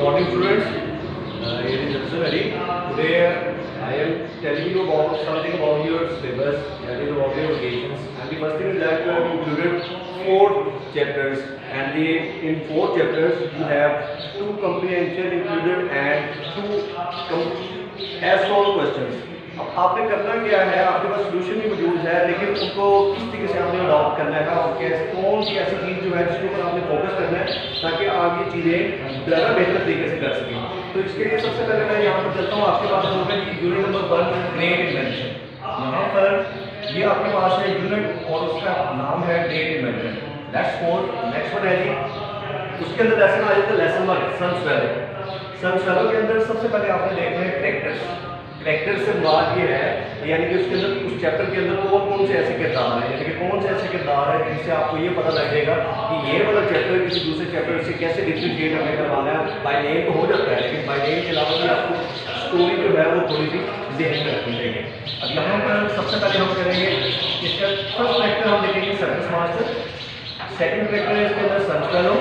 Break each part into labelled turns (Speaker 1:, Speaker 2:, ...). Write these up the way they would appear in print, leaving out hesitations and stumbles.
Speaker 1: Morning students, here is Mr. Ali. Today I am telling you about something about your syllabus, that is about your occasions. And the first thing is that you have included 4 chapters, and in 4 chapters you have 2 comprehension included and 2 as solved questions. अब आपने करना क्या है, आपके पास solution भी मौजूद है, लेकिन उनको किस तरीके से आपने अडॉप्ट करना है और कौन सी ऐसी चीज़ जो है जिसके ऊपर आपने फोकस करना है ताकि आप ये चीज़ें ज़्यादा बेहतर तरीके से कर सकें। तो इसके लिए सबसे पहले मैं यहाँ पर चलता हूँ, आपके पास होगा कि यूनिट नंबर 1 ग्रेट इन्वेंशन। यहाँ पर ये आपके पास है यूनिट और उसका नाम है ग्रेट इन्वेंशन। नेक्स्ट वन है जी, उसके अंदर लेसन आ जाता है लेसन 1 सन स्वेलो के अंदर सबसे पहले आपने देखना है कैरेक्टर्स। कैरेक्टर से बात ये है यानी कि उसके अंदर उस चैप्टर के अंदर कौन से ऐसे किरदार हैं, यानी कि कौन से ऐसे किरदार हैं जिससे आपको ये पता लग जाएगा कि ये वाला चैप्टर किसी दूसरे चैप्टर से कैसे डिफ्रेंशिएट हमें करवाना है। बाय नेम तो हो जाता है, लेकिन बाय नेम के अलावा भी आपको स्टोरी जो है वो थोड़ी सी ध्यान में रखनी चाहिए। अब यहाँ पर सबसे पहले हम करेंगे इसका फर्स्ट कैरेक्टर हम देखेंगे सर्कस मास्टर, सेकेंड कैरेक्टर है इसके अंदर सन स्वेलो,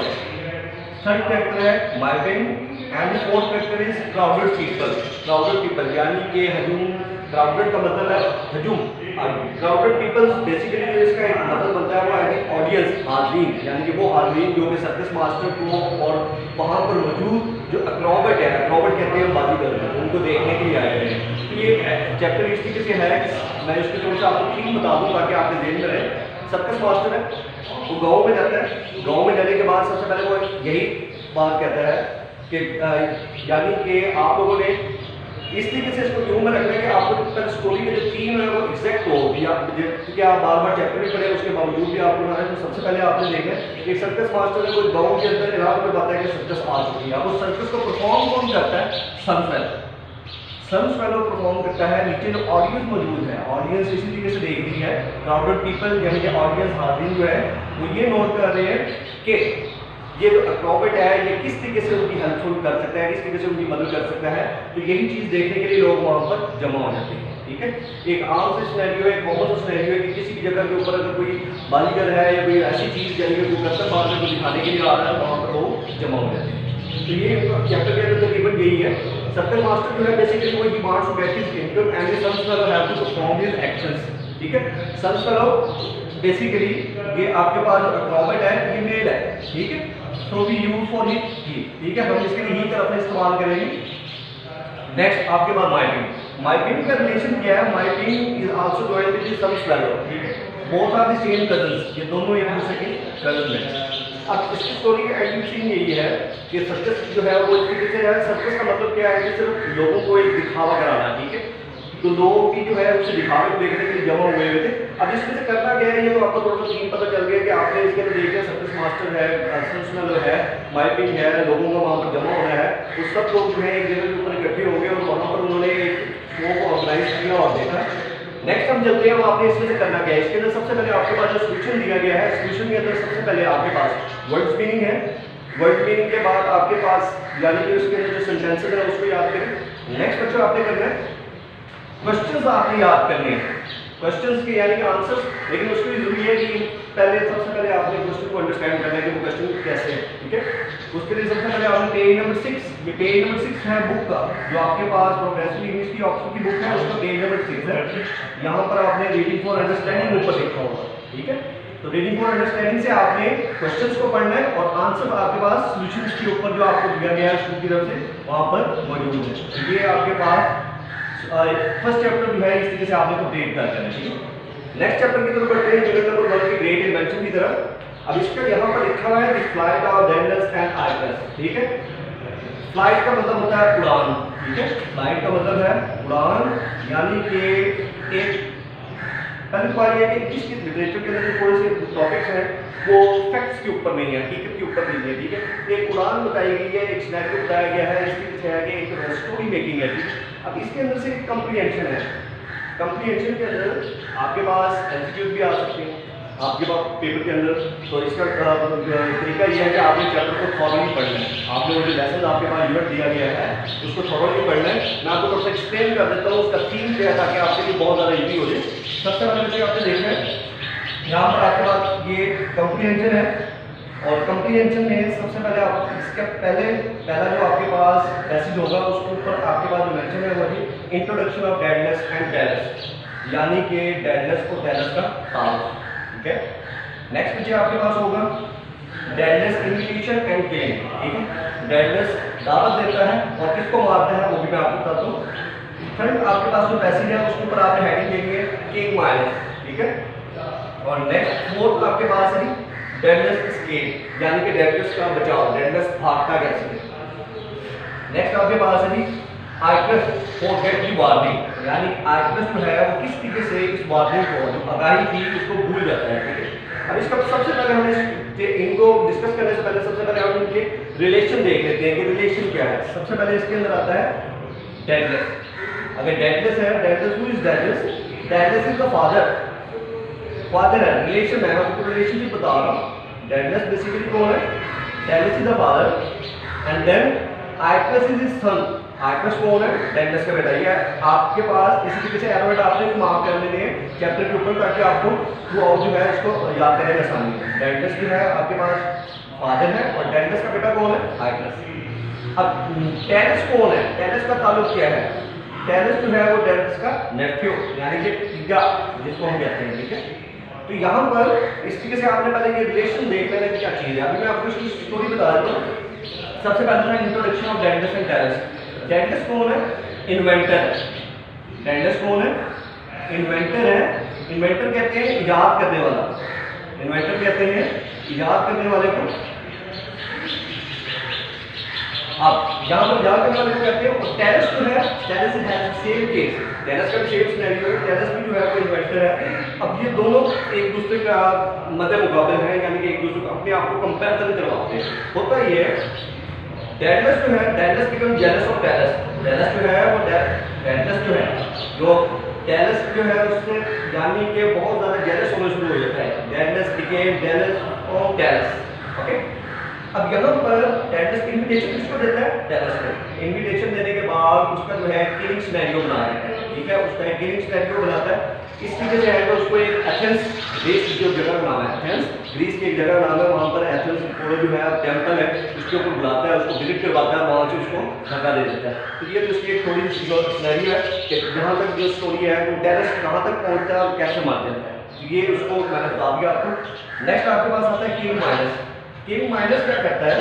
Speaker 1: थर्ड कैरेक्टर है माइपिंग and fourth factor is crowded people यानी कि हजूम। क्राउडेड का मतलब है हजूम, क्राउडेड पीपल बेसिकली जो इसका एक मतलब बनता है वो है ऑडियंस, हाज़रीन, यानी कि वो हाज़रीन जो कि सर्कस मास्टर को और वहाँ पर मौजूद जो एक्रोबेट है, एक्रोबेट कहते हैं बाजीगर, उनको देखने के लिए आए हुए हैं। तो ये चैप्टर इस तरीके से है, मैं इसके थोड़ा सा आपको थीम बता दूँ ताकि आपके जेहन में रहे। सर्कस मास्टर है, वो गाँव में जाता है, गाँव में जाने के बाद सबसे पहले वो यही बात कहता है कि यानी कि आप लोगों ने इस तरीके से इसको क्यों में रखना है कि आपको तक स्टोरी की जो थीम है वो एग्जैक्ट हो, या क्योंकि आप बार बार चैप्टर भी पढ़े उसके बावजूद भी आपको ना है। तो सबसे पहले आपने देखा कि सर्कस मास्टर है कोई गाँव के अंदर इलाके में बताया कि सर्कस आ चुकी है। अब उस सर्कस को परफॉर्म कौन करता है? सन स्वेलो परफॉर्म करता है। नीचे जो ऑडियंस मौजूद है, ऑडियंस इसी तरीके से देख रही है, क्राउडेड पीपल यानी कि ऑडियंस हाज़रीन जो है वो ये नोट कर रहे हैं कि ये जो एक्रोबेट है ये किस तरीके से उनकी हेल्पफुल कर सकता है, किस तरीके से उनकी मदद कर सकता है। तो यही चीज़ देखने के लिए लोग वहाँ पर जमा हो जाते हैं। ठीक है, एक आम से सिनेरियो है, एक कॉमन सा सिनेरियो है कि किसी भी जगह के ऊपर अगर कोई बाजीगर है या कोई ऐसी चीज़ यानी कि कोई कसर बात को दिखाने के लिए आ रहा है, वहाँ पर लोग जमा हो जाते हैं। तो ये चैप्टर के अंदर तकरीबन यही है। सर्कस मास्टर जो है बेसिकली कोई demands to get his income and the son swallow have to perform his actions. ठीक है, सन स्वेलो बेसिकली ये आपके पास जो एक्रोबेट है ये मेल है। ठीक है, तो वी यूज फॉर ही, ठीक है, हम इसके लिए ही तरफ इस्तेमाल करेंगे। नेक्स्ट आपके पास माइपिंग का रिलेशन क्या है? माइपिंग is also joined with son swallow. ठीक है, both are the same cousins, ये दोनों एक दूसरे के कजन हैं। अब इसकी स्टोरी का एंड सीन यही है कि सर्कस जो है वो इस तरीके से है। सर्कस का मतलब क्या है कि सिर्फ लोगों को एक दिखावा कराना। ठीक है, तो लोग की जो है उसे दिखावे को देखने के लिए जमा हुए हुए थे। अब इसमें से करना क्या है ये तो आपको थोड़ा सा थीम पता चल गया कि आपने इसके अंदर देखिए सर्कस मास्टर है, सन स्वेलो है, माइपिंग है, लोगों का वहाँ पर जमा होना है। तो सब लोग जो है एक जगह के ऊपर इकट्ठे हो गए और वहाँ पर उन्होंने एक शो को ऑर्गेनाइज किया और देखा। नेक्स्ट हम चलते हैं, अब आपने इसमें से करना क्या है। इसके अंदर सबसे पहले आपके पास जो सोल्यूशन दिया गया है, सोल्यूशन के अंदर सबसे पहले आपके पास वर्ड मीनिंग है। वर्ड मीनिंग के बाद आपके पास यानी कि उसके अंदर जो सेंटेंसेस है उसको याद करें। नेक्स्ट बच्चों आपने करना है क्वेश्चंस आपने याद करने हैं, क्वेश्चंस के यानी कि आंसर्स, लेकिन उसके लिए जरूरी है कि सबसे पहले आपने क्वेश्चन को अंडरस्टैंड करना है कि वो क्वेश्चन कैसे है। ठीक है, उसके लिए सबसे पहले आपने पेज नंबर 6, ये पेज नंबर 6 है बुक का, जो आपके पास प्रोग्रेसिव इंग्लिश की ऑप्शन की बुक है उसका पेज नंबर 6 है। यहाँ पर आपने रीडिंग फॉर अंडरस्टैंडिंग ऊपर लिखा होगा। ठीक है, तो रीडिंग फॉर अंडरस्टैंडिंग से आपने क्वेश्चंस को पढ़ना है और आंसर आपके पास सॉल्यूशंस के ऊपर जो आपको दिया गया है स्कूल की तरफ से वहाँ पर मौजूद है। ये आपके पास फर्स्ट चैप्टर जो है इस तरीके से आपने कंप्लीट कर लेना है। ठीक है, नेक्स्ट चैप्टर की तरफ बढ़ते हैं, यूनिट नंबर 1 की ग्रेट इन्वेंशन की तरफ। अब इसका यहाँ पर लिखा हुआ है द फ्लाइट ऑफ डेंडल्स एंड आइगर्स। ठीक है, फ्लाइट का मतलब होता है उड़ान। ठीक है, फ्लाइट का मतलब है उड़ान, यानी कि एक पहली बात यह है कि इसकी लिटरेचर के अंदर जो थोड़े से टॉपिक्स हैं वो फैक्ट्स के ऊपर नहीं है, हकीकत के ऊपर नहीं है। ठीक है, एक उड़ान बताई गई है, एक सिनेरियो बताया गया है, इस तरीके से है कि एक स्टोरी मेकिंग है। ठीक है, अब इसके अंदर से एक कंप्रीहेंशन है। कंप्रीहेंशन के अंदर आपके पास एमसीक्यूज भी आ सकते हैं आपके पास पेपर के अंदर। तो इसका तरीका यह है कि आपने चैप्टर को थॉरली पढ़ना है। आपने वो जो लेसन आपके पास यूनिट दिया गया है उसको थॉरली पढ़ना है। मैं आपको थोड़ा सा एक्सप्लेन कर देता हूँ उसका थीम क्या है ताकि आपके लिए बहुत ज़्यादा ईजी हो जाए। सबसे पहले आपने देखना है यहाँ पर आपके पास ये कंप्रीहेंशन है, और कंप्रीहेंशन में सबसे पहले आप इसके पहला जो आपके पास पैसेज होगा उसके ऊपर आपके पास जो मेंशन है वो है introduction of deadness and terrace, यानी कि डेडनेस और टेरेस का ताल्लुक। ठीक है, नेक्स्ट पीछे आपके पास होगा डेडनेस इन्विटेशन एंड किलिंग। ठीक है, डेडनेस दावत देता है और किसको मारता है वो भी मैं आपको बताता हूँ। फ्रेंड आपके पास जो पैसेज है उसके ऊपर आपने हेडिंग देनी है किंग माइनस। ठीक है, और नेक्स्ट फोर्थ आपके पास है डेडनेस एस्केप, यानी कि डेडनेस का बचाव, डेडनेस भागता कैसे है। नेक्स्ट आपके पास है आइक्लस फॉरगेट दी वार्निंग, यानी आइक्लस जो है वो किस तरीके से इस वार्निंग को जो आगाही थी उसको भूल जाता है। ठीक है, अब इसका सबसे पहले हमें इनको डिस्कस करने से पहले सबसे पहले हम इनके रिलेशन देख लेते हैं कि रिलेशन क्या है। सबसे पहले इसके अंदर आता है डेडनेस। अगर डेडनेस है, Daedalus who is Daedalus? Daedalus is the father, father है, रिलेशन है, मैं आपको रिलेशनशिप बता रहा हूँ। डेडनेस बेसिकली कौन है? Daedalus is the father and then Icarus is his son. Icarus कौन है? डेडनेस का बेटा। ये आपके पास इसी तरीके से एरोमेट आपने मार्क कर लेने हैं चैप्टर के ऊपर ताकि आपको थ्रू आउट जो है इसको याद करने में आसानी है। डेडनेस जो है आपके पास फादर है और डेडनेस का बेटा कौन है? आइक्लस। अब टेरेस कौन है? टेरेस का ताल्लुक क्या है? टेरेस जो है वो डेडनेस का नेफ्यू, यानी कि तीजा जिसको हम कहते हैं। ठीक है, तो यहाँ पर इस तरीके से आपने पहले ये रिलेशन देख लेना क्या चीज़ है। अभी मैं आपको इसकी स्टोरी बता देता हूँ। सबसे पहले था introduction of deadness and terrace. Deadness कौन है? इन्वेंटर। डेडनेस कौन है? इन्वेंटर है। इन्वेंटर कहते हैं इजाद करने वाला। इन्वेंटर कहते हैं इजाद करने वाले को। अब यहाँ पर इजाद करने वाले को कहते हैं। और टेरेस जो है, terrace has same case, terrace का भी सेम सिनेरियो है। टेरेस भी जो है वो इन्वेंटर है। अब ये दोनों एक दूसरे का मध्य मुकाबले हैं, यानी कि एक दूसरे को अपने आप को कंपैरिजन करवाते हैं। होता ये है डेडनेस जो है, Daedalus become jealous of Talos. Jealous जो है वो डेडनेस जो है जो टेरेस जो है उससे यानी कि बहुत ज़्यादा जेलस होना शुरू हो जाता है। Daedalus became jealous of Talos. Okay, अब यहाँ पर डेडनेस इन्विटेशन किसको देता है? टेरेस को। इन्विटेशन देने के बाद उसका जो है किलिंग सिनेरियो बना देता है। ठीक है, उसका एक किलिंग सिनेरियो बनाता है। इस तरीके से है तो उसको एक एथेंस, ग्रीस की जो जगह का नाम है एथेंस, ग्रीस की एक जगह का नाम है, वहाँ पर एथेंस पूरा जो है टेम्पल है उसके ऊपर बुलाता है, उसको विजिट करवाता है, वहाँ से उसको धक्का दे देता है। तो ये तो उसकी एक थोड़ी सी सिनेरियो है कि जहाँ तक जो स्टोरी है वो टेरेस कहाँ तक पहुँचता है और कैसे मार देता है। तो ये उसको मैंने बता दिया आपको। नेक्स्ट आपके पास आता है किंग माइनस। किंग माइनस क्या करता है?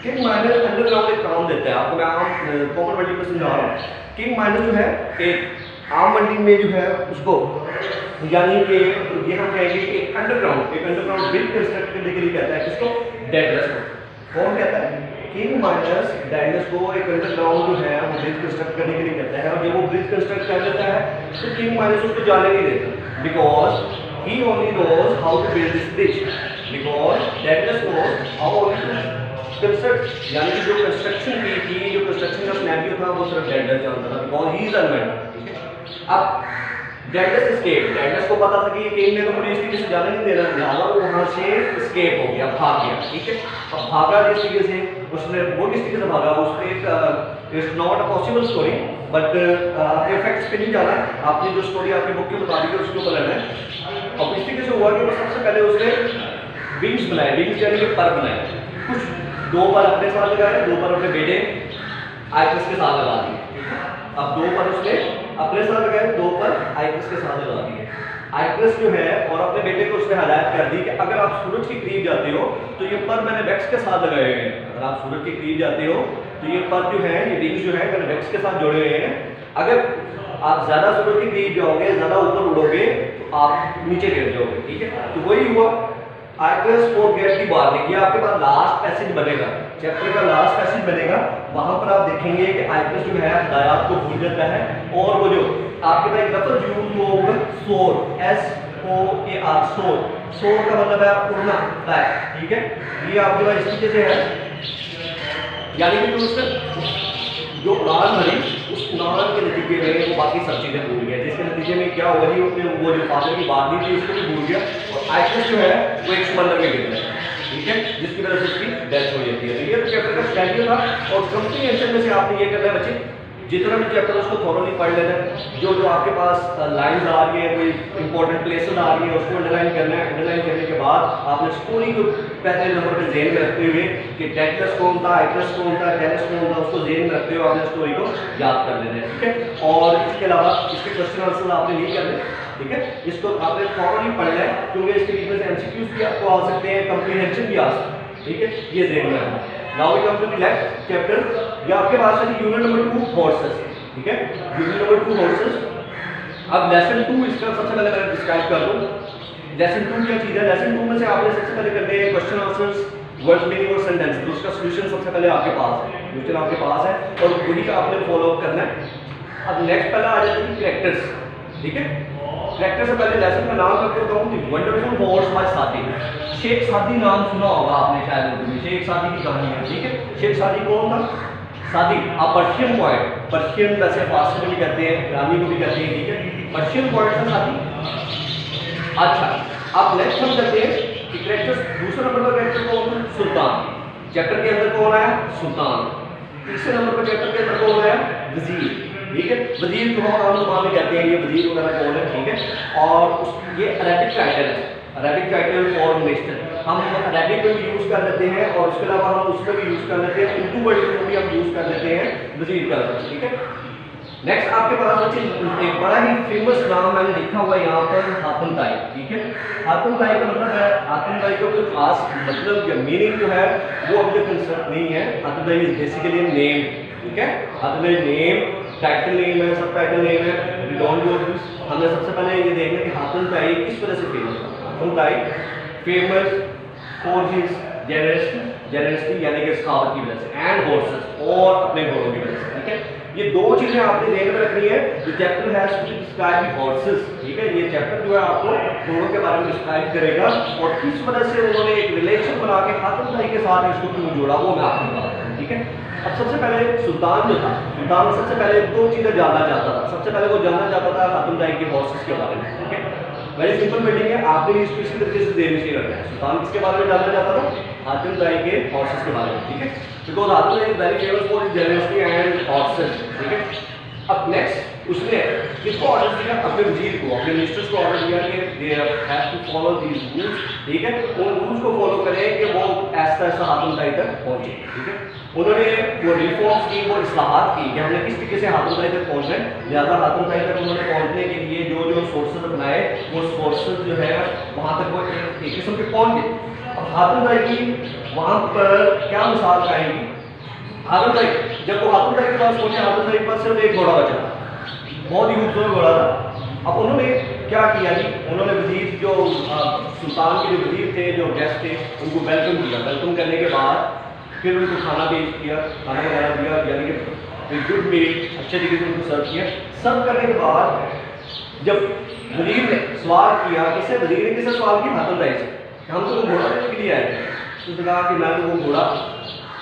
Speaker 1: किंग माइनस अंडरग्राउंड एक काम देता है आपको। मैं आम कॉमन मंडी में समझा रहा हूँ। किंग माइनस जो है एक आम मंडी में जो है उसको यानी कि ये हम कहेंगे कि एक अंडरग्राउंड ब्रिज कंस्ट्रक्ट करने के लिए कहता है किसको? डेडनेस को। कौन कहता है? किंग माइनस डेडनेस को एक अंडरग्राउंड जो है वो ब्रिज कंस्ट्रक्ट करने के लिए कहता है। और जब वो ब्रिज कंस्ट्रक्ट कर लेता है तो किंग माइनस उसको जाने नहीं देता, because he only knows how to build this bridge, because Daedalus knows how only to construct, यानी कि जो कंस्ट्रक्शन की थी, जो कंस्ट्रक्शन का सिनेरियो था वो सिर्फ Daedalus जानता था, because he is inventor। ठीक है, अब Daedalus escape, Daedalus को पता था कि ये किंग ने तो मुझे इस तरीके से जाने नहीं देना, लिहाजा वो वहाँ से escape हो गया, भाग गया। ठीक है, अब भागा जिस तरीके से उसने, वो किस तरीके से भागा, उसने एक it's not a possible story but आपके फैक्ट्स पे नहीं जाना, आपने जो स्टोरी आपके बुक के मुताबिक है उसके ऊपर लेना है। अब इस तरीके से हुआ कि सबसे पहले उसने विंग्स बनाए, विंग्स यानी कि पर बनाए। कुछ दो पर अपने साथ लगाए, दो पर अपने बेटे आइकस के साथ लगा दिए। अब दो पर उसने अपने साथ लगाए, दो पर आइकस के साथ लगा दिए। आइकस जो है और अपने बेटे को उसने हदायत कर दी कि अगर आप सूरज के करीब जाते हो तो ये पर मैंने वैक्स के साथ लगाए हुए हैं। अगर आप सूरज के करीब जाते हो तो ये पर जो है, ये विंग्स जो है मैंने वैक्स के साथ जोड़े हुए हैं। अगर आप ज़्यादा सूरज के करीब जाओगे, ज़्यादा ऊपर उड़ोगे तो आप नीचे गिर जाओगे। ठीक है, तो वही हुआ। आइकस फॉरगेट दी वार्निंग, ये आपके पास लास्ट पैसेज बनेगा, चैप्टर का लास्ट पैसेज बनेगा। वहां पर आप देखेंगे कि आइकस जो है हदायत को भूल जाता है और वो जो आपके पास एक लफ्ज़ यूज होगा सोर, SOAR, सोर। सोर का मतलब है उड़ना, फ्लाई। ठीक है, ये आपके पास इस तरीके से है, यानी कि उसने जो उड़ान भरी उस उड़ान के नतीजे में वो बाकी सब चीज़ें भूल गया, जिसके नतीजे में क्या हुआ जी, उसने वो जो फादर की बात नहीं थी उसको भी भूल गया और आइकस जो है वो एक समंदर में गिर गया। ठीक है, जिसकी वजह से उसकी डेथ हो जाती है। तो ये तो चैप्टर का स्टैंडियो था और कंप्रीहेंशन में से आपने ये करना है बच्चे जितना भी चैप्टर उसको थोरोली पढ़ लेना है। जो जो आपके पास लाइंस आ रही है, कोई इंपॉर्टेंट प्लेसेस आ रही है, उसको अंडरलाइन करना है। अंडरलाइन करने के बाद आपने स्टोरी को पहले नंबर पे जेन में रखते हुए कि टेक्लस कौन था, एक्ट्रेस कौन था, टेरेस कौन था, उसको जेन में रखते हुए आपने स्टोरी को याद कर लेना है, ठीक है। और इसके अलावा इसके क्वेश्चन आंसर आपने नहीं करने, ठीक है। इसको आपने थोरोली पढ़ना है, क्योंकि इसके बीच में से एमसीक्यूज भी आपको आ सकते हैं, कंप्रीहेंशन भी आ सकते हैं, ठीक है। ये जेन में रखना है। Now we come to the next chapter. ये आपके पास है यूनिट नंबर 2 हॉर्सेस, ठीक है। Unit number 2 horses. अब लेसन 2 इसका सबसे पहले मैं डिस्क्राइब कर दूं। लेसन 2 क्या चीज है? लेसन 2 में से आपने सबसे पहले करने हैं क्वेश्चन आंसर्स, वर्ड मीनिंग और सेंटेंस। तो उसका सॉल्यूशन सबसे पहले आपके पास है, सॉल्यूशन आपके पास है और वही का आपने फॉलो अप करना है। अब नेक्स्ट पहला आ जाता है कैरेक्टर्स, ठीक है। कैरेक्टर से पहले लेसन का नाम रख देता हूं, द वंडरफुल हॉर्स बाय सादी। शेख सादी नाम सुना होगा आपने शायद उर्दू में, शेख सादी की कहानी है, ठीक है। शेख सादी कौन था? सादी अ पर्शियन पोएट, पर्शियन वैसे फारसी में भी कहते हैं, ईरानी को भी कहते हैं, ठीक है। पर्शियन पोएट था सादी। अच्छा, अब नेक्स्ट हम करते हैं कि कैरेक्टर्स। दूसरे नंबर पर कैरेक्टर कौन था? सुल्तान। चैप्टर के अंदर कौन आया? सुल्तान। तीसरे नंबर पर चैप्टर के अंदर कौन आया? वजीर, ठीक है। वजीर को हम आम जुबान में कहते हैं, ये वजीर वगैरह कौन है, ठीक है। और ये अरेबिक टाइटल है, अरेबिक टाइटल फॉर मिनिस्टर। हम अरेबिक में भी यूज कर लेते हैं और उसके अलावा हम उसमें भी यूज कर लेते हैं, उर्दू वर्ड में भी हम यूज कर लेते हैं वजीर का, ठीक है। नेक्स्ट आपके पास बच्चे एक बड़ा ही फेमस नाम मैंने लिखा हुआ है यहाँ पर, हातिम ताई, ठीक है। हातिम ताई का मतलब है, हातिम ताई का कोई खास मतलब या मीनिंग जो है वो अभी तक कंसर्ट नहीं है। हातिम ताई इज बेसिकली नेम, ठीक है। हातिम ताई नेम, टाइटल नेम है, सब टाइटल नेम है, वी डोंट गो दिस। हमने सबसे पहले ये देखना कि हातिम ताई किस वजह से फेमस है। हातिम ताई फेमस फॉर हिज जेनरसिटी यानी कि सखावत की वजह से, एंड हॉर्सेस और अपने घोड़ों की वजह से, ठीक है। ये दो चीजें आपने ध्यान में रखनी है। The chapter has to describe horses, ठीक है। ये चैप्टर जो है आपको घोड़ों के बारे में डिस्क्राइब करेगा और किस वजह से उन्होंने एक रिलेशन बना के हातिम ताई के साथ इसको क्यों जोड़ा, वो मैं आपको बताऊंगा, ठीक है। अब सबसे पहले सुल्तान जो था, सुल्तान सबसे पहले दो चीजें जानना चाहता था। सबसे पहले वो जानना चाहता था हातिम ताई के हॉर्सेस के बारे में, ठीक है। वेरी सिंपल मीटिंग है, आपने भी इसको इसी तरीके से देने से रखना है। सुल्तान किसके बारे में जानना चाहता था? हातिम ताई के हॉर्सेस के बारे में, ठीक है। बिकॉज हातिम ताई is very famous for his generosity and horses, ठीक है। अब नेक्स्ट उसने किसको ऑर्डर दिया? अपने वजीर को, अपने मिनिस्टर्स को ऑर्डर दिया कि they have to follow these rules, ठीक है। उन रूल्स को फॉलो करें कि वो ऐसा ऐसा हातिम ताई तक पहुंचे, ठीक है। उन्होंने वो रिफॉर्म्स की, वो इस्लाहात की कि हमने किस तरीके से हातिम ताई तक पहुंचना है। लिहाजा हातिम ताई तक उन्होंने पहुंचने के लिए जो जो सोर्सेज बनाए, वो सोर्सेज जो है वहाँ तक वो एक किस्म के पहुंच गए। अब हातिम ताई की वहाँ पर क्या मिसाल आएगी? हातिम ताई जब वो हातिम ताई के पास पहुंचे, हातिम ताई के पास सिर्फ एक घोड़ा बचा, बहुत ही खूबसूरत घोड़ा था। अब उन्होंने क्या किया जी? उन्होंने वजीर जो सुल्तान के जो वजीर थे, जो गेस्ट थे, उनको वेलकम किया। वेलकम करने के बाद फिर उनको खाना पेश किया, खाना वगैरह दिया, यानी कि गुड मील अच्छे तरीके से उनको सर्व किया। सर्व करने के बाद जब वजीर ने सवाल किया, किससे? वजीर ने किससे सवाल किया? हातिम ताई से। हम तो घोड़ा लेने के लिए आए थे। तो कहा कि मैं तो वो घोड़ा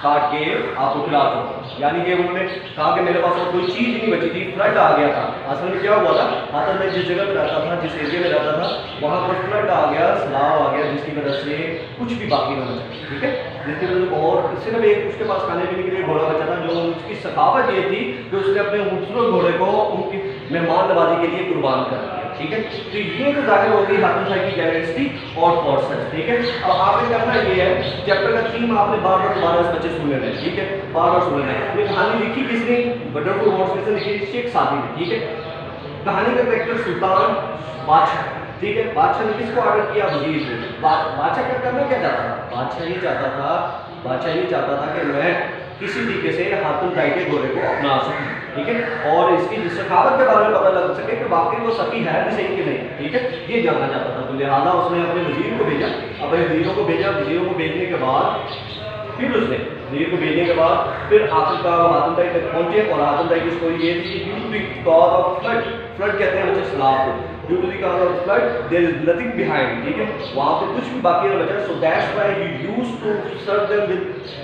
Speaker 1: काट के आपको खिला दूँ, यानी कि उन्होंने कहा कि मेरे पास और कोई चीज़ नहीं बची थी, फ्लड आ गया था। असल में क्या हुआ था? हातिम ताई जिस जगह पर रहता था, जिस एरिया में रहता था, वहाँ पर फ्लड आ गया, सैलाब आ गया, जिसकी वजह से कुछ भी बाकी ना बचा, ठीक है। जिसकी वजह से और सिर्फ एक उसके पास खाने पीने के लिए घोड़ा बचा था, जो उसकी सखावत ये थी कि उसने अपने खूबसूरत घोड़े को उनकी मेहमान नवाजी के लिए कुर्बान कर दिया, ठीक है। तो ये तो जाहिर हो गई हातिम ताई की जेनरसिटी और हॉर्सेस, ठीक है। अब आपने करना ये है, चैप्टर का थीम आपने बार बार दोबारा इस बच्चे सुन लेना है, ठीक है, बार बार सुन लेना है। ये कहानी लिखी किसने? वंडरफुल हॉर्स किसने लिखी? शेख सादी ने, ठीक है। कहानी का कैरेक्टर सुल्तान बादशाह, ठीक है। बादशाह ने किसको ऑर्डर किया? वजीर को। बादशाह क्या करना क्या चाहता था? बादशाह ये चाहता था कि मैं किसी तरीके से हातिम ताई के घोड़े को अपना सकूं, ठीक है। और इसकी सखावत के बारे में पता लग सके कि वाकई वो सखी है भी सही कि नहीं, ठीक है, ये जानना चाहता था। तो लिहाजा उसने अपने वजीर को भेजा, अपने वजीरों को भेजा। वजीरों को भेजने के बाद फिर उसने वजीर को भेजने के बाद फिर आखिरकार हातिम ताई तक पहुंचे। और हातिम ताई की स्टोरी ये थी कि due to the cause of flood, flood कहते हैं बच्चे सैलाब को, due to the cause of flood there is nothing behind, ठीक है, वहां पे कुछ भी बाकी ना बचा। So that's why he used to serve them with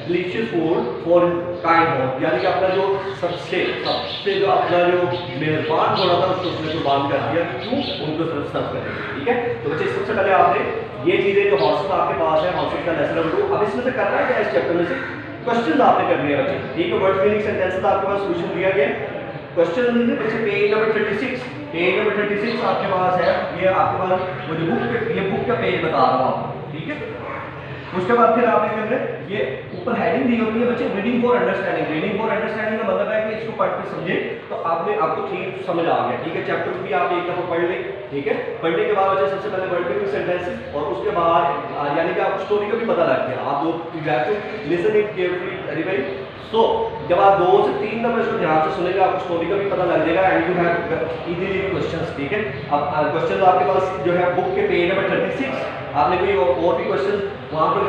Speaker 1: delicious food for kind horse, यानी कि अपना जो सबसे जो अपना जो मेहरबान घोड़ा था उसको उसने कुर्बान कर दिया, क्यों? उनको सर्व करने, ठीक है। तो बच्चे सबसे पहले आपने ये चीजें जो हॉर्सेस आपके पास है, हॉर्सेस का लेसन नंबर 2, अब इसमें से करना है क्या? इस चैप्टर में से क्वेश्चन आपने करने हैं बच्चे, ठीक है। वर्ड मीनिंग सेंटेंसेस आपके पास सॉल्यूशन दिया गया, question number page number 36, page number 36 आपके पास है, ये आपके पास वो जो बुक का पेज बता रहा हूँ आपको, ठीक है। उसके बाद फिर आपने करना है, ये ऊपर हेडिंग दी होती है बच्चे, reading for understanding. Reading for understanding का मतलब है कि इसको पढ़ के समझे तो आपको ठीक समझ आ गया, ठीक है। चैप्टर भी आप एक दफा पढ़ लें, ठीक है। पढ़ने के बाद बच्चे सबसे पहले वर्ड के सेंटेंसेस और उसके बाद यानी कि आपको स्टोरी का भी पता लग गया। आप दो लिसन इट केयरफुली वेरी। सो जब आप 2 से 3 दफा इसको ध्यान से सुनेंगे आपको स्टोरी का भी पता लग जाएगा and you have easily questions, ठीक है। अब क्वेश्चन आपके पास जो है बुक के पेज नंबर 36, आपने कोई और भी क्वेश्चन वहाँ पर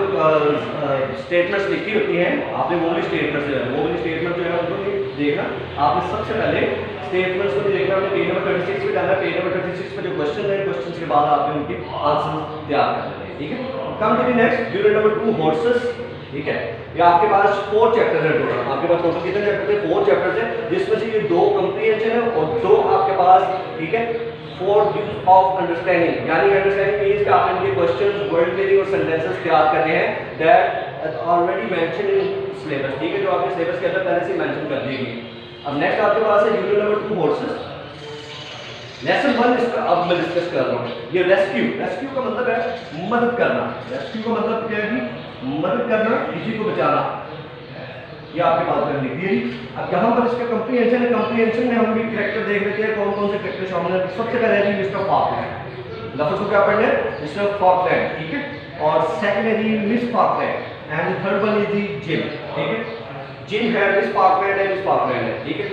Speaker 1: स्टेटमेंट्स लिखी होती हैं, आपने वो भी स्टेटमेंट जो है उनको नहीं देखना, आपने सबसे पहले स्टेटमेंट्स को भी देखना। आपने पेज नंबर 36 पे जाना है, पेज नंबर 36 पे जो क्वेश्चन है, क्वेश्चन के बाद आपने उनके आंसर तैयार करने हैं, ठीक है। Come to the next unit number 2 horses, ठीक है। ये आपके पास 4 चैप्टर है टोटल, आपके पास टोटल कितने चैप्टर थे? 4 चैप्टर है, जिसमें से ये 2 कंप्रीहेंशन है और 2 आपके पास, ठीक है, 4 ड्यूज ऑफ अंडरस्टैंडिंग। यानी अंडरस्टैंडिंग मींस कि आपने इनके क्वेश्चंस, वर्ड मीनिंग और सेंटेंसेस तैयार करने हैं that already mention in syllabus, ठीक है, जो आपके सिलेबस के अंदर पहले से मेंशन कर दी गई। अब नेक्स्ट आपके पास है यूनिट नंबर 2 हॉर्सेस। लेसन 1 इसका अब मैं डिस्कस कर रहा हूँ। ये रेस्क्यू, रेस्क्यू का मतलब है मदद करना। रेस्क्यू का मतलब क्या है? मदद करना, किसी को बचाना, ये आपके पास कर लिखी है। अब यहाँ पर इसका कंप्रीहेंशन है, कंप्रीहेंशन में हम भी कैरेक्टर देख लेते हैं कौन कौन से कैरेक्टर शामिल हैं। सबसे पहले है मिस्टर फॉकलैंड, लफ्ज़ को क्या पढ़ना है? मिस्टर फॉकलैंड, ठीक है। और सेकंड है जी Miss Falkland and third one is the Jim, ठीक है। जिम है, मिस फॉकलैंड है, मिस फॉकलैंड है, ठीक है।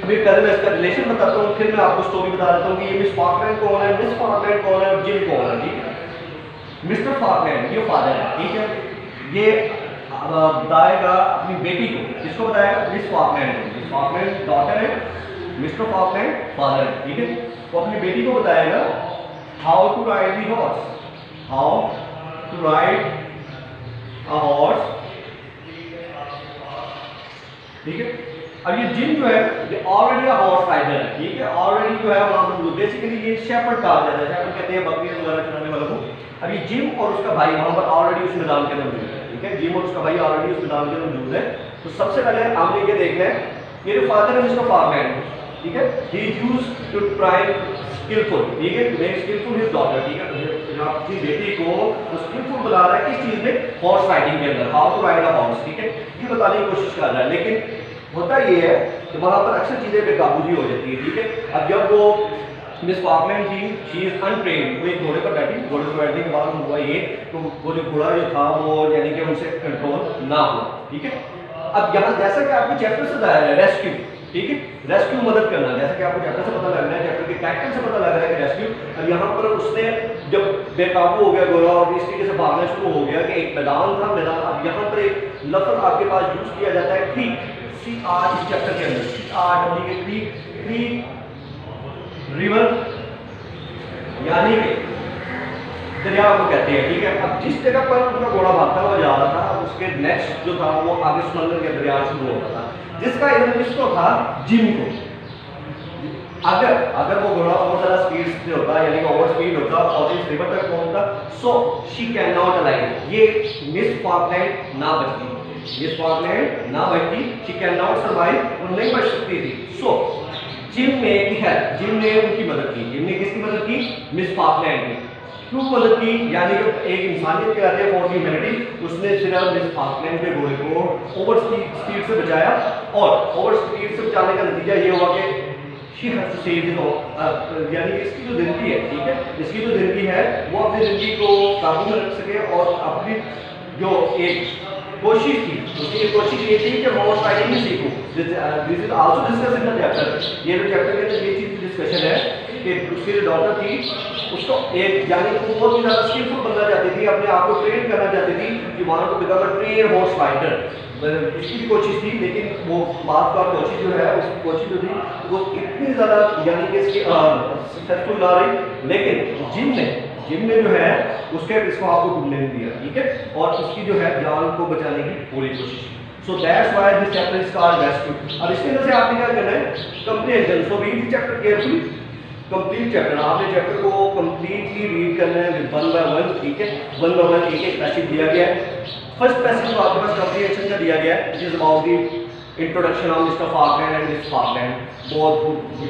Speaker 1: अभी पहले मैं इसका रिलेशन बताता हूँ, फिर मैं आपको स्टोरी बता देता हूँ कि ये मिस फॉकलैंड कौन है, मिस फॉकलैंड कौन है और जिम कौन है, ठीक है। मिस्टर फॉकलैंड ये फादर है, ठीक है। ये बताएगा अपनी बेटी को, किसको बताएगा? मिस फॉकलैंड को। मिस फॉकलैंड डॉटर है, मिस्टर फॉकलैंड फादर है, ठीक है। वो अपनी बेटी को बताएगा how to ride the horse, how to ride a horse, ठीक है। अब ये जिम जो है ये ऑलरेडी हॉर्स राइडर है, ठीक है। ऑलरेडी जो है वहाँ पर बेसिकली ये शेफर्ड कहा जाता है, शेफर्ड कहते हैं बकरियां वगैरह चलाने वालों को। अब ये जिम और उसका भाई वहाँ पर ऑलरेडी उस मैदान के अंदर मौजूद है, ठीक है। जिम और उसका भाई ऑलरेडी उस मैदान के अंदर मौजूद है। तो सबसे पहले हमने ये देखना है, ये जो फादर है मिस्टर फॉकलैंड, ठीक है, he used to try skilful, ठीक है, मेक स्किलफुल हिज डॉटर, ठीक है। अपनी बेटी को स्किलफुल बना रहा है किस चीज में? हॉर्स राइडिंग के अंदर, how to ride a horse, ठीक है, ये बताने की कोशिश कर रहा है। लेकिन होता ये है कि वहाँ पर अक्सर चीज़ें बेकाबूजी हो जाती है, ठीक है। अब जब वो मिस फॉकलैंड थी, शी इज अनट्रेन्ड, वो एक घोड़े पर बैठी, घोड़े पर बैठने के बाद हुआ ये तो वो जो घोड़ा जो था वो यानी कि उनसे कंट्रोल ना हो, ठीक है। अब यहाँ जैसा कि आपको चैप्टर से बताया है रेस्क्यू, ठीक है, रेस्क्यू मदद करना, जैसा कि आपको चैप्टर से पता लग रहा है, चैप्टर के कैरेक्टर से पता लग रहा है कि रेस्क्यू। अब यहाँ पर उसने जब बेकाबू हो गया घोड़ा और इस तरीके से भागना शुरू हो गया कि एक मैदान था, मैदान। अब यहाँ पर एक लफ्ज़ आपके पास यूज किया जाता है क्रीक, CR इस चैप्टर के अंदर, CR रिवर यानी कि दरिया को कहते हैं, ठीक है। अब जिस जगह पर उनका घोड़ा भागता हुआ जा रहा था उसके नेक्स्ट जो था वो आगे समंदर के दरिया शुरू होता था, जिसका इधर किसको था? जिम को। अगर वो घोड़ा बहुत ज़्यादा स्पीड से होता यानी कि ओवर स्पीड होता और इस रिवर तक पहुंचता, so she can not alive, ये मिस फॉकलैंड ना बचती, मिस फॉकलैंड ना बचती, शी कैन नॉट सर्वाइव, वो नहीं बच सकती थी। सो जिम ने जिम ने उनकी मदद की। जिम ने किसकी मदद की? मिस फॉकलैंड की। क्यों मदद की? यानी कि एक इंसानियत के आते फॉर ह्यूमैनिटी, उसने सिर्फ मिस फॉकलैंड के घोड़े को ओवर स्पीड से बचाया और ओवर स्पीड से बचाने का नतीजा ये हुआ कि she has to save his life, यानी कि इसकी जो जिंदगी है, ठीक है, इसकी जो जिंदगी है वो अपनी जिंदगी को काबू में रख सके और अपनी जो एक कोशिश थी, उसकी कोशिश ये थी कि हॉर्स राइडिंग ही सीखूं। This is also discuss in the chapter, ये जो चैप्टर के अंदर ये चीज डिस्कशन है कि उसकी जो डॉटर थी उसको एक यानी कि बहुत ही ज़्यादा स्किलफुल बनना चाहती थी, अपने आप को ट्रेन करना चाहती थी कि वहाँ को become a train horse rider, इसकी भी कोशिश थी। लेकिन वो बात का कोशिश जो है उसकी कोशिश जो थी वो इतनी ज़्यादा यानी कि इसकी सक्सेसफुल ना रही, लेकिन जिम ने जो है उसके इसको आपको ढूंढने नहीं दिया, ठीक है, और उसकी जो है जान को बचाने की पूरी कोशिश की। सो that's why this chapter is called rescue. अब इसके अंदर से आपने क्या करना है? Comprehension. So read the chapter carefully, complete chapter, आपने चैप्टर को कंप्लीटली रीड करना है वन बाय वन, ठीक है, वन बाय वन एक एक पैसेज दिया गया है। फर्स्ट पैसेज तो आपके पास कंप्रीहेंशन का दिया गया है, it is about the introduction on mister Falkland and miss Falkland, बहुत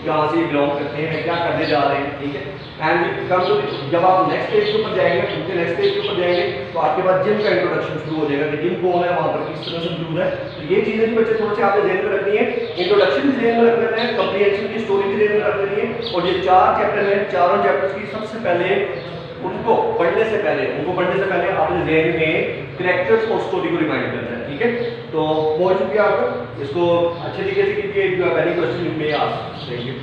Speaker 1: कहाँ से बिलोंग करते हैं, क्या करने जा रहे हैं, ठीक है। एंड कम टू जब आप नेक्स्ट पेज के ऊपर जाएंगे, उनके नेक्स्ट पेज के ऊपर जाएंगे तो आपके पास जिम का इंट्रोडक्शन शुरू हो जाएगा कि जिम कौन है, वहाँ पर किस तरह से मौजूद है। तो ये चीज़ें भी बच्चे थोड़े से आपने ध्यान में रखनी है, इंट्रोडक्शन भी ध्यान में रख लेना है, कम्प्रीहेंशन की स्टोरी भी ध्यान में रख लेनी है। और ये 4 चैप्टर हैं, चारों चैप्टर्स की सबसे पहले उनको पढ़ने से पहले अपने ज़हन में कैरेक्टर्स और स्टोरी को रिमाइंड करना है, ठीक है। तो बहुत शुक्रिया आपका, इसको अच्छे तरीके से कीजिए। If you have any question you may ask. Thank you.